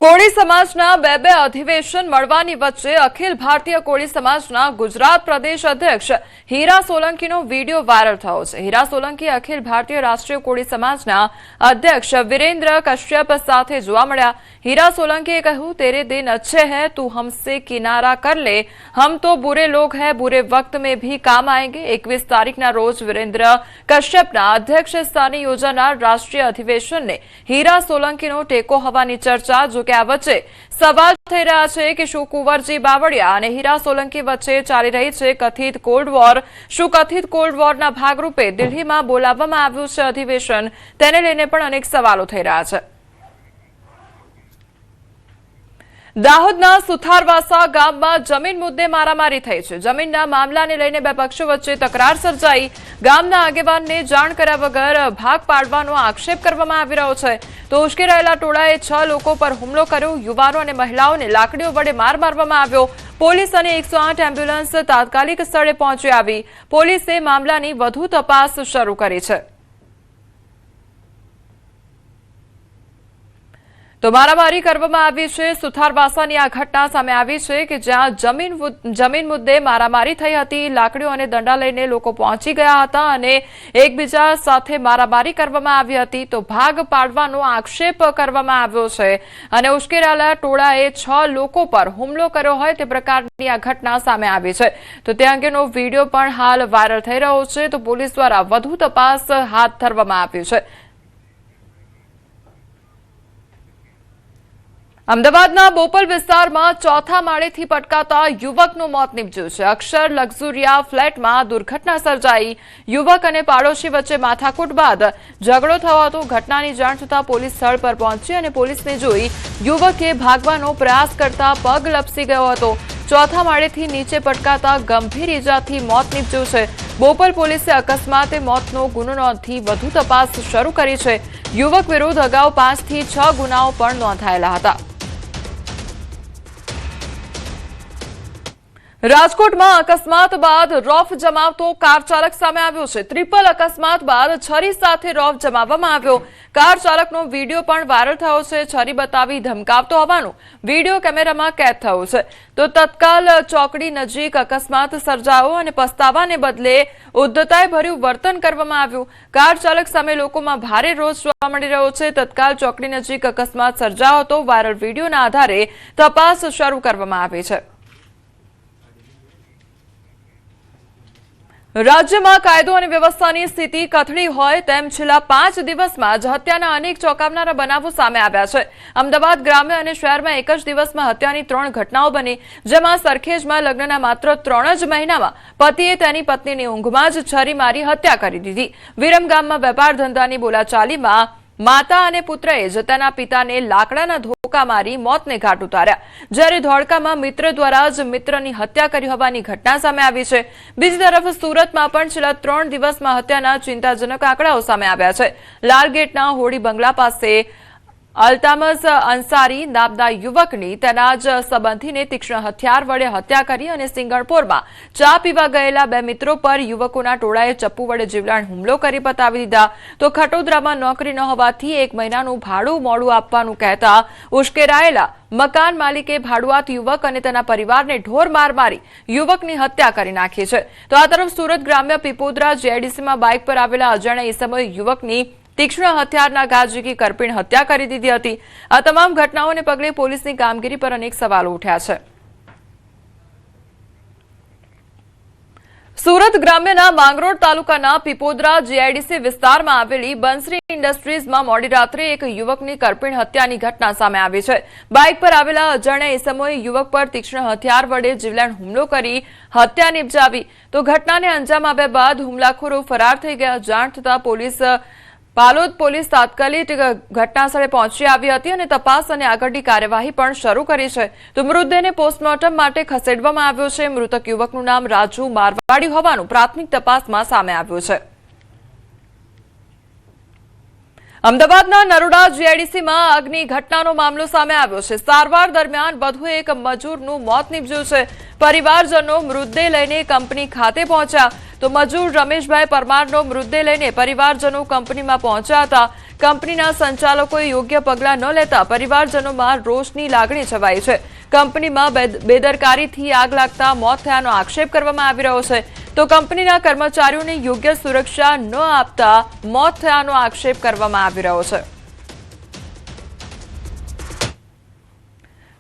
કોળી સમાજના બે અધિવેશન મળવાની વચ્ચે અખિલ ભારતીય કોળી સમાજના ગુજરાત પ્રદેશ અધ્યક્ષ હીરા સોલંકીનો વિડીયો વાયરલ થયો છે। હીરા સોલંકી અખિલ ભારતીય રાષ્ટ્રીય કોળી સમાજના અધ્યક્ષ વીરેન્દ્ર કશ્યપ સાથે જોવા મળ્યા। हीरा सोलंकी कहूं तेरे दिन अच्छे हैं, तू हमसे किनारा कर ले, हम तो बुरे लोग हैं, बुरे वक्त में भी काम आएंगे। 21 तारीखना रोज वीरेंद्र कश्यपना अध्यक्ष स्थाने योजानार राष्ट्रीय अधिवेशन ने हीरा सोलंकीनो टेको होवानी चर्चा। जो कि आ वच्चे सवाल थई रह्या छे कि शुं कुंवरजी बावळिया अने हीरा सोलंकी वच्चे चाली रही छे कथित कोल्ड वॉर। शुं कथित कोल्ड वॉરના ભાગરૂપે દિલ્હીમાં બોલાવવામાં આવ્યું છે અધિવેશન? તેને લઈને પણ અનેક સવાલો થઈ રહ્યા છે। દાહોદના સુથારવાસા ગામમાં જમીન મુદ્દે મારામારી થઈ છે। જમીનના મામલાને લઈને બે પક્ષો વચ્ચે તકરાર સર્જાઈ। ગામના આગેવાનને જાણ કર્યા વગર ભાગ પાડવાનો આક્ષેપ કરવામાં આવી રહ્યો છે। તો ઉશ્કેરાયેલા ટોળાએ 6 લોકો પર હુમલો કર્યો। યુવાનો અને મહિલાઓને લાકડીઓ વડે માર મારવામાં આવ્યો। પોલીસ અને 108 એમ્બ્યુલન્સ તાત્કાલિક સ્થળે પહોંચી આવી। પોલીસે મામલાની વધુ તપાસ શરૂ કરી છે। तो मारामारी करवामां आवी छे। सुथारवासानी आ घटना सामे आवी छे कि ज्यां जमीन मुद्दे मारामारी थई हती। लाकड़ीओ अने दंडा लईने लोको पहोंची गया हता अने एकबीजा साथे मारामारी करवामां आवी हती। तो भाग पाडवानो आक्षेप करवामां आव्यो छे अने उश्केराયેલા टोळाए 6 लोको पर हुमलो कर्यो होय ते प्रकारनी आ घटना सामे आवी छे। तो ते अंगेनो विडियो पण हाल वायरल थई रह्यो छे। तो पोलीस द्वारा વધુ તપાસ હાથ ધરવામાં આવી છે। અમદાવાદના બોપલ વિસ્તારમાં ચોથા માળેથી પટકાતા યુવકનું મોત નીપજ્યું છે। અક્ષર લક્ઝુરિયા ફ્લેટમાં દુર્ઘટના સર્જાઈ। યુવક અને પાડોશી વચ્ચે માથાકૂટ બાદ ઝઘડો થયો હતો। ઘટનાની જાણ થતાં પોલીસ સ્થળ પર પહોંચી અને પોલીસને જોઈ યુવકે ભાગવાનો પ્રયાસ કરતા પગ લપસી ગયો હતો। ચોથા માળેથી નીચે પટકાતા ગંભીર ઈજાથી મોત નીપજ્યું છે। બોપલ પોલીસે અકસ્માતે મોતનો ગુનો નોંધી વધુ તપાસ શરૂ કરી છે। યુવક વિરુદ્ધ અગાઉ 5 થી 6 ગુનાઓ પણ નોંધાયેલા હતા। રાજકોટમાં અકસ્માત બાદ રોફ જમાવતો કાર ચાલક સામે આવ્યો છે। ટ્રિપલ અકસ્માત બાદ છરી સાથે રોફ જમાવવામાં આવ્યો। કાર ચાલકનો વિડીયો પણ વાયરલ થયો છે। છરી બતાવી ધમકાવતો હોવાનું વિડીયો કેમેરામાં કેદ થયું છે। તો તત્કાલ ચોકડી નજીક અકસ્માત સર્જાયો અને પસ્તાવાને બદલે ઉદ્ધતાઈભર્યું વર્તન કરવામાં આવ્યું। કાર ચાલક સામે લોકોમાં ભારે રોષ જોવા મળી રહ્યો છે। તત્કાલ ચોકડી નજીક અકસ્માત સર્જાયો હતો। વાયરલ વિડીયોના આધારે તપાસ શરૂ કરવામાં આવી છે। રાજ્યમાં કાયદો અને વ્યવસ્થાની સ્થિતિ કથળી હોય તેમ છેલ્લા 5 દિવસમાં જ હત્યાના અનેક ચોંકાવનારા બનાવો સામે આવ્યા છે। અમદાવાદ ગ્રામ્ય અને શહેરમાં એક જ દિવસમાં હત્યાની 3 ઘટનાઓ બની, જેમાં સરખેજમાં લગ્નના માત્ર 3 જ મહિનામાં પતિએ તેની પત્નીની ઊંઘમાં જ છરી મારી હત્યા કરી દીધી। વિરમગામમાં વેપાર ધંધાની બોલાચાલીમાં માતા અને પુત્રએ જ તેના પિતાને લાકડાના ધોકા મારી મોતને ઘાટ ઉતાર્યા। જ્યારે ધોળકામાં મિત્ર દ્વારા જ મિત્રની હત્યા કરી હોવાની ઘટના સામે આવી છે। બીજી તરફ સુરતમાં પણ છેલ્લા 3 દિવસમાં હત્યાના ચિંતાજનક આંકડાઓ સામે આવ્યા છે। લાલગેટના હોડી બંગલા પાસે અલ્તામઝ અંસારી નામના યુવકની તેના જ સંબંધીને તીક્ષ્ણ હથિયાર વડે હત્યા કરી અને સિંગણપોરમાં ચા પીવા ગયેલા 2 મિત્રો પર યુવકોના ટોળાએ ચપ્પુ વડે જીવલેણ હુમલો કરી પતાવી દીધા। તો ખટોદરામાં નોકરી ન હોવાથી 1 મહિનાનું ભાડું મોડું આપવાનું કહેતા ઉશ્કેરાયેલા મકાન માલિકે ભાડુઆત યુવક અને તેના પરિવારને ઢોર માર મારી યુવકની હત્યા કરી નાખી છે। તો આ તરફ સુરત ગ્રામ્ય પીપોદરા જીઆઈડીસીમાં બાઇક પર આવેલા અજાણ્યા ઈસમોએ યુવકની तीक्ष्ण हथियारना घा ઝીકી કરપીણ हत्या કરી દીધી હતી। આ તમામ ઘટનાઓને પગલે પોલીસની કામગીરી પર અનેક સવાલો ઉઠ્યા છે। સુરત ગ્રામ્યના માંગરોળ તાલુકાના પીપોદરા જીઆઈડીસી વિસ્તારમાં આવેલી બંસરી ઇન્ડસ્ટ્રીઝમાં મોડી રાત્રે એક યુવકની કરપીણ હત્યાની ઘટના સામે આવી છે। બાઇક પર આવેલા અજાણ્યા ઈસમોએ યુવક પર તીક્ષ્ણ હથિયાર વડે જીવલેણ હુમલો કરી હત્યા નિપજાવી। તો ઘટનાને અંજામ આપ્યા બાદ હુમલાખોરો ફરાર થઈ ગયા। જાણ થતાં પાલોદ પોલીસ તાત્કાલિક ઘટનાસ્થળે પહોંચી આવી હતી અને તપાસ અને આગળની કાર્યવાહી પણ શરૂ કરી છે। તો મૃતદેહને પોસ્ટમોર્ટમ માટે ખસેડવામાં આવ્યો છે। મૃતક યુવકનું નામ રાજુ મારવાડી હોવાનું પ્રાથમિક તપાસમાં સામે આવ્યું છે। અમદાવાદના નરોડા જીઆઈડીસીમાં આગની ઘટનાનો મામલો સામે આવ્યો છે। સારવાર દરમિયાન વધુ એક મજૂરનું મોત નીપજ્યું છે। પરિવારજનો મૃતદેહ લઈને કંપની ખાતે પહોંચ્યા। તો મજૂર રમેશભાઈ પરમારનો મૃતદેહ લઈને પરિવારજનો કંપનીમાં પહોંચ્યા હતા। કંપનીના સંચાલકોએ યોગ્ય પગલાં ન લેતા પરિવારજનોમાં રોષની લાગણી છવાઈ છે। કંપનીમાં બેદરકારીથી આગ લાગતા મોત થયાનો આક્ષેપ કરવામાં આવી રહ્યો છે, તો કંપનીના કર્મચારીઓને યોગ્ય સુરક્ષા ન આપતા મોત થયાનો આક્ષેપ કરવામાં આવી રહ્યો છે।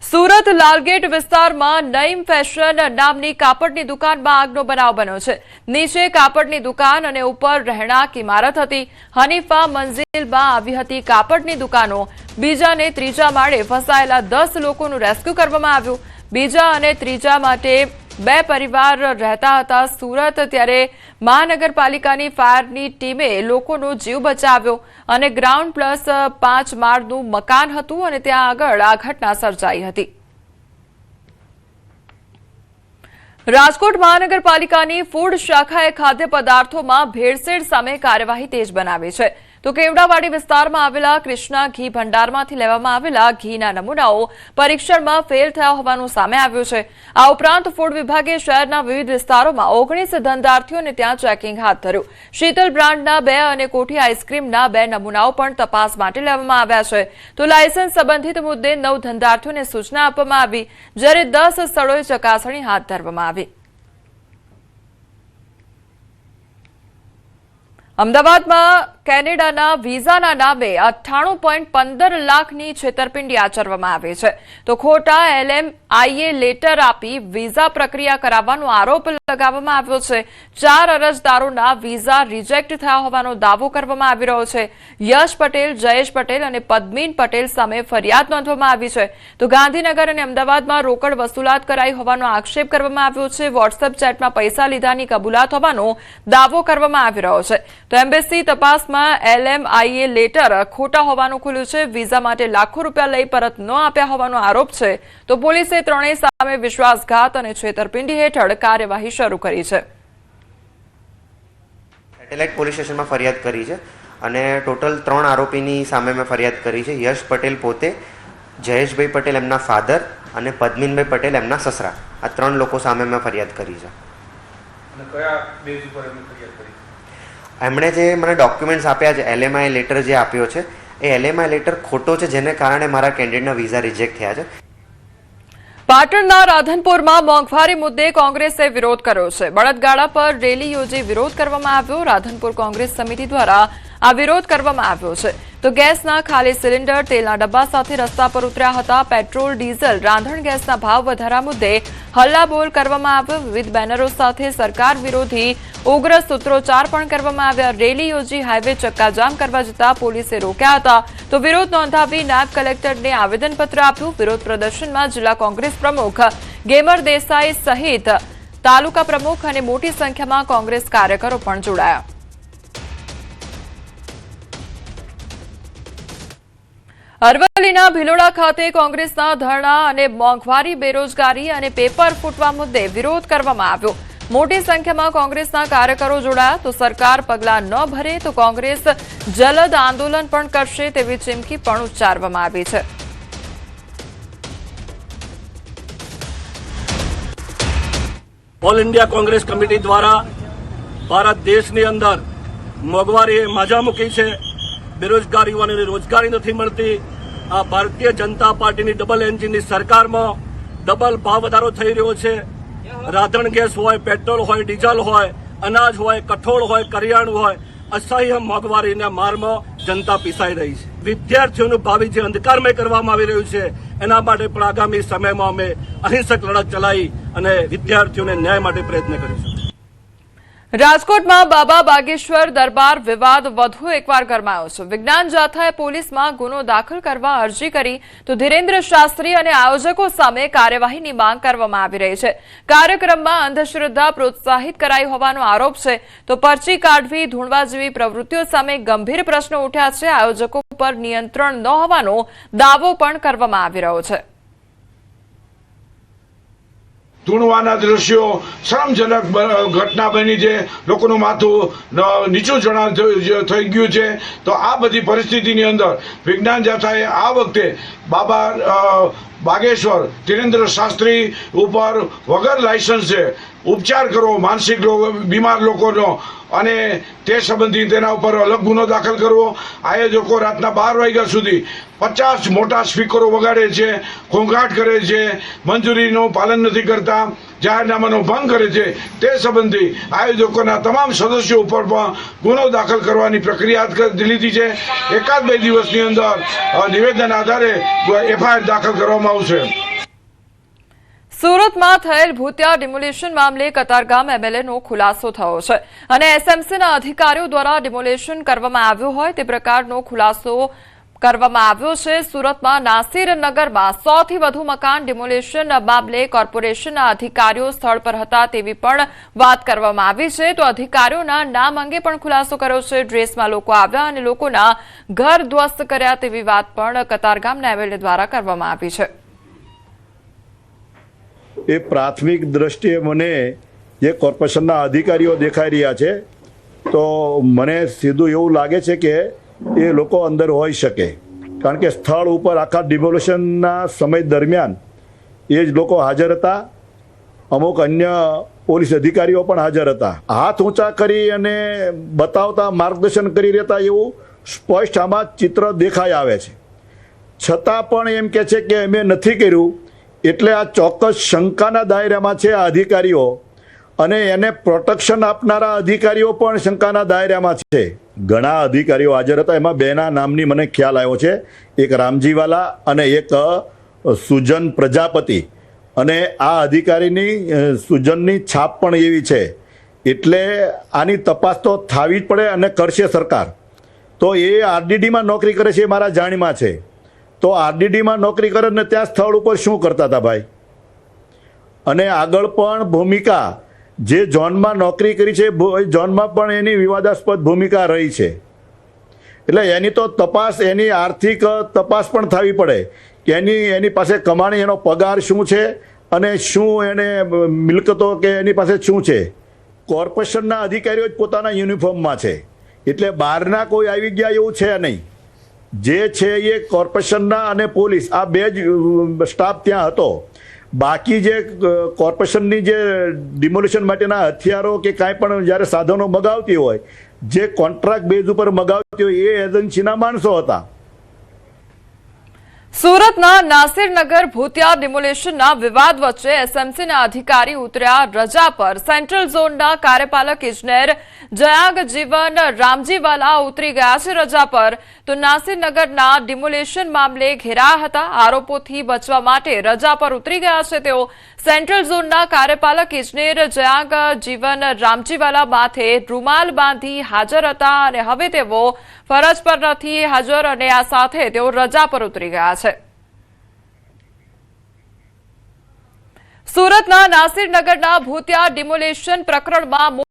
સુરત લાલગેટ વિસ્તારમાં નઈમ ફેશન નામની કાપડની દુકાનમાં આગનો બનાવ બન્યો છે। નીચે કાપડની દુકાન અને ઉપર રહેણાંક ઇમારત હતી। હનીફા મંઝિલમાં આવી હતી કાપડની દુકાનો। બીજા અને ત્રીજા માળે ફસાયેલા 10 લોકોનું રેસ્ક્યુ કરવામાં આવ્યું। બીજા અને ત્રીજા માટે 2 પરિવાર રહેતા હતા સુરત, ત્યારે મહાનગરપાલિકાની ફાયરની ટીમે લોકોનો જીવ બચાવ્યો અને ગ્રાઉન્ડ પ્લસ 5 માળનું મકાન હતું અને ત્યાં આગળ આ ઘટના સર્જાઈ હતી। રાજકોટ મહાનગરપાલિકાની ફૂડ શાખાએ ખાદ્ય પદાર્થોમાં ભેળસેળ સામે કાર્યવાહી તેજ બનાવી છે। તો કેવડાવાડી વિસ્તારમાં આવેલા કૃષ્ણા ઘી ભંડારમાંથી લેવામાં આવેલા ઘીના નમૂનાઓ પરીક્ષણમાં ફેલ થયા હોવાનું સામે આવ્યું છે। આ ઉપરાંત ફૂડ વિભાગે શહેરના વિવિધ વિસ્તારોમાં 19 ધંધાર્થીઓને ત્યાં ચેકિંગ હાથ ધર્યું। શીતલ બ્રાન્ડના 2 અને કોઠી આઈસ્ક્રીમના 2 નમૂનાઓ પણ તપાસ માટે લેવામાં આવ્યા છે। તો લાયસન્સ સંબંધિત મુદ્દે 9 ધંધાર્થીઓને સૂચના આપવામાં આવી, જ્યારે 10 સ્થળોએ ચકાસણી હાથ ધરવામાં આવી। અમદાવાદમાં કેનેડાના વિઝાના નામે 98.15 લાખની છેતરપિંડી આચરવામાં આવી છે। તો ખોટા LMIA લેટર આપી વિઝા પ્રક્રિયા કરાવવાનો આરોપ લગાવવામાં આવ્યો છે। 4 અરજદારોના વિઝા રિજેક્ટ થયા હોવાનો દાવો કરવામાં આવી રહ્યો છે। યશ પટેલ, જયેશ પટેલ અને પદ્મીન પટેલ સામે ફરિયાદ નોંધવામાં આવી છે। તો ગાંધીનગર અને અમદાવાદમાં રોકડ વસૂલાત કરાઈ હોવાનો આક્ષેપ કરવામાં આવ્યો છે। વોટ્સએપ ચેટમાં પૈસા લીધાની કબૂલાત હોવાનો દાવો કરવામાં આવી રહ્યો છે। તો એમ્બેસી તપાસમાં LMIA લેટર ખોટા હોવાનું ખુલ્યું છે। વિઝા માટે લાખો રૂપિયા લઈ પરત ન આપ્યા હોવાનો આરોપ છે। તો પોલીસે ત્રણેય સામે વિશ્વાસઘાત અને છેતરપિંડી હેઠળ કાર્યવાહી શરૂ કરી છે। સેટેલાઇટ પોલીસ સ્ટેશનમાં ફરિયાદ કરી છે અને ટોટલ 3 આરોપીની સામે મેં ફરિયાદ કરી છે। યશ પટેલ પોતે, જયેશભાઈ પટેલ એમના ફાધર અને પદ્મીનભાઈ પટેલ એમના સસરા, આ 3 લોકો સામે મેં ફરિયાદ કરી છે। અને કયા બેઝ ઉપર એમને ફરિયાદ કરી? એમણે જે મને ડોક્યુમેન્ટ્સ આપ્યા છે, LMI લેટર જે આપ્યો છે, એ LMI લેટર ખોટો છે, જેને કારણે મારા કેન્ડિડેટના વિઝા રિજેક્ટ થયા છે। પાટણના રાધનપુરમાં મોંઘવારી મુદ્દે કોંગ્રેસે વિરોધ કર્યો છે। બળદગાડા પર રેલી યોજી વિરોધ કરવામાં આવ્યો। રાધનપુર કોંગ્રેસ સમિતિ દ્વારા આ વિરોધ કરવામાં આવ્યો છે। તો ગેસના ખાલી સિલિન્ડર, તેલના ડબ્બા સાથે રસ્તા પર ઉતર્યા હતા। પેટ્રોલ, ડીઝલ, રાંધણ ગેસના ભાવ વધારા મુદ્દે હલ્લાબોલ કરવામાં આવ્યો। વિવિધ બેનરો સાથે સરકાર વિરોધી ઉગ્ર સૂત્રોચ્ચાર પણ કરવામાં આવ્યા। રેલી યોજી હાઈવે ચક્કાજામ કરવા જતા પોલીસે રોક્યા હતા। તો વિરોધ નોંધાવી નાયબ કલેક્ટરને આવેદનપત્ર આપ્યું। વિરોધ પ્રદર્શનમાં જિલ્લા કોંગ્રેસ પ્રમુખ ગેમર દેસાઈ સહિત તાલુકા પ્રમુખ અને મોટી સંખ્યામાં કોંગ્રેસ કાર્યકરો પણ જોડાયા। અરવલ્લીના ભિલોડા ખાતે કોંગ્રેસના ધરણા અને મોંઘવારી, બેરોજગારી અને પેપર ફૂટવા મુદ્દે વિરોધ કરવામાં આવ્યો। મોટી સંખ્યામાં કોંગ્રેસના કાર્યકરો જોડાયા। તો સરકાર પગલાં ન ભરે તો કોંગ્રેસ જલદ આંદોલન પણ કરશે તેવી ચીમકી પણ ઉચ્ચારવામાં આવી છે। ઓલ ઇન્ડિયા કોંગ્રેસ કમિટી દ્વારા ભારત દેશની અંદર મોંઘવારીએ માજા મૂકી છે। બેરોજગારીઓને રોજગારી નથી મળતી। આ ભારતીય જનતા પાર્ટીની ડબલ એન્જિનની સરકારમાં ડબલ ભાવ વધારો થઈ રહ્યો છે। રાંધણ ગેસ હોય, પેટ્રોલ હોય, ડીઝલ હોય, અનાજ હોય, કઠોળ હોય, કરિયાણું હોય, અસહ્ય મોંઘવારીના મારમાં જનતા પીસાઈ રહી છે। વિદ્યાર્થીઓનું ભાવિ જે અંધકારમય કરવામાં આવી રહ્યું છે, એના માટે પણ આગામી સમયમાં અમે અહિંસક લડત ચલાવી અને વિદ્યાર્થીઓને ન્યાય માટે પ્રયત્ન કરીશું। રાજકોટમાં બાબા બાગેશ્વર દરબાર વિવાદ વધુ એકવાર ગરમાયો છે। વિજ્ઞાન જાથાએ પોલીસમાં ગુનો દાખલ કરવા અરજી કરી તો ધીરેન્દ્ર શાસ્ત્રી અને આયોજકો સામે કાર્યવાહીની માંગ કરવામાં આવી રહી છે। કાર્યક્રમમાં અંધશ્રદ્ધા પ્રોત્સાહિત કરાઈ હોવાનો આરોપ છે। તો પરચી કાઢવી, ધૂણવા જેવી પ્રવૃત્તિઓ સામે ગંભીર પ્રશ્નો ઉઠ્યા છે। આયોજકો પર નિયંત્રણ ન હોવાનો દાવો પણ કરવામાં આવી રહ્યો છે। ધૂણવાના દ્રશ્યો, શરમજનક ઘટના બની છે, લોકોનું માથું નીચું ચઢાણ થઈ ગયું છે। તો આ બધી પરિસ્થિતિની અંદર વિજ્ઞાન જાથાએ આ વખતે બાબા બાગેશ્વર ધીરેન્દ્ર શાસ્ત્રી ઉપર વગર લાયસન્સે ઉપચાર કરવો માનસિક બીમાર લોકોનો અને તે સંબંધી તેના ઉપર અલગ ગુનો દાખલ કરવો. આયોજકો રાતના 12 વાગ્યા સુધી 50 મોટા સ્પીકરો વગાડે છે, ઘોંઘાટ કરે છે, મંજૂરીનું પાલન નથી કરતા, જાહેરનામાનો ભંગ કરે છે, તે સંબંધી આયોજકોના તમામ સદસ્યો ઉપર પણ ગુનો દાખલ કરવાની પ્રક્રિયા હાથ લીધી છે. 1-2 દિવસની અંદર નિવેદન આધારે એફઆઈઆર દાખલ કરવામાં આવશે. સુરતમાં થયેલ ભૂતિયા ડિમોલિશન મામલે કતારગામ એમએલએનો ખુલાસો થયો છે અને એસએમસીના અધિકારીઓ દ્વારા ડિમોલિશન કરવામાં આવ્યું હોય તે પ્રકારનો ખુલાસો કરવામાં આવ્યો છે. સુરતમાં નાસિરનગરમાં 100થી વધુ મકાન ડિમોલિશન મામલે કોર્પોરેશનના અધિકારીઓ સ્થળ પર હતા તેવી પણ વાત કરવામાં આવી છે. તો અધિકારીઓના નામ અંગે પણ ખુલાસો કર્યો છે. ડ્રેસમાં લોકો આવ્યા અને લોકોના ઘર ધ્વસ્ત કર્યા તેવી વાત પણ કતારગામના એમએલએ દ્વારા કરવામાં આવી છે. એ પ્રાથમિક દ્રષ્ટિએ મને જે કોર્પોરેશનના અધિકારીઓ દેખાઈ રહ્યા છે તો મને સીધું એવું લાગે છે કે એ લોકો અંદર હોઈ શકે, કારણ કે સ્થળ ઉપર આખા ડિમોલિશનના સમય દરમિયાન એ જ લોકો હાજર હતા. અમુક અન્ય પોલીસ અધિકારીઓ પણ હાજર હતા. હાથ ઊંચા કરી અને બતાવતા માર્ગદર્શન કરી રહેતા એવું સ્પષ્ટ આમાં ચિત્ર દેખાઈ આવે છે. છતાં પણ એમ કહે છે કે અમે નથી કર્યું, એટલે આ ચોક્કસ શંકાના દાયરામાં છે આ અધિકારીઓ, અને એને પ્રોટેક્શન આપનારા અધિકારીઓ પણ શંકાના દાયરામાં છે. ઘણા અધિકારીઓ હાજર હતા, એમાં બેના નામની મને ખ્યાલ આવ્યો છે, એક રામજીવાલા અને એક સુજન પ્રજાપતિ, અને આ અધિકારીની સુજનની છાપ પણ એવી છે. એટલે આની તપાસ તો થવી જ પડે અને કરશે સરકાર. તો એ આરડીડીમાં નોકરી કરે છે એ મારા જાણમાં છે. તો આરડીડીમાં નોકરી કરે ને ત્યાં સ્થળ ઉપર શું કરતા હતા ભાઈ? અને આગળ પણ ભૂમિકા જે ઝોનમાં નોકરી કરી છે એ ઝોનમાં પણ એની વિવાદાસ્પદ ભૂમિકા રહી છે. એટલે એની તો તપાસ, એની આર્થિક તપાસ પણ થવી પડે કે એની પાસે કમાણી, એનો પગાર શું છે અને શું એને મિલકતો કે એની પાસે શું છે. કોર્પોરેશનના અધિકારીઓ જ પોતાના યુનિફોર્મમાં છે, એટલે બહારના કોઈ આવી ગયા એવું છે નહીં. જે છે એ કોર્પોરેશનના અને પોલીસ આ બે જ સ્ટાફ ત્યાં હતો. બાકી જે કોર્પોરેશનની જે ડિમોલિશન માટેના હથિયારો કે કાંઈ પણ જ્યારે સાધનો મગાવતી હોય, જે કોન્ટ્રાક્ટ બેઝ ઉપર મગાવતી હોય એ એજન્સીના માણસો હતા. સુરતના નાસિરનગર ભૂતિયા ડિમોલિશનના વિવાદ વચ્ચે એસએમસીના અધિકારી ઉતર્યા રજા પર. સેન્ટ્રલ ઝોનના કાર્યપાલક ઇજનેર જયાગ જીવન રામજીવાલા ઉતરી ગયા છે રજા પર. તો નાસિરનગરના ડિમોલિશન મામલે ઘેરાયા હતા. આરોપોથી બચવા માટે રજા પર ઉતરી ગયા છે તેઓ. સેન્ટ્રલ ઝોનના કાર્યપાલક ઇજનેર જયાગ જીવન રામજીવાલા માથે રૂમાલ બાંધી હાજર હતા અને હવે તેઓ ફરજ પર નથી હાજર અને આ સાથે તેઓ રજા પર ઉતરી ગયા છે. સુરતના નાસિરનગરના ભૂતિયા ડિમોલિશન પ્રકરણમાં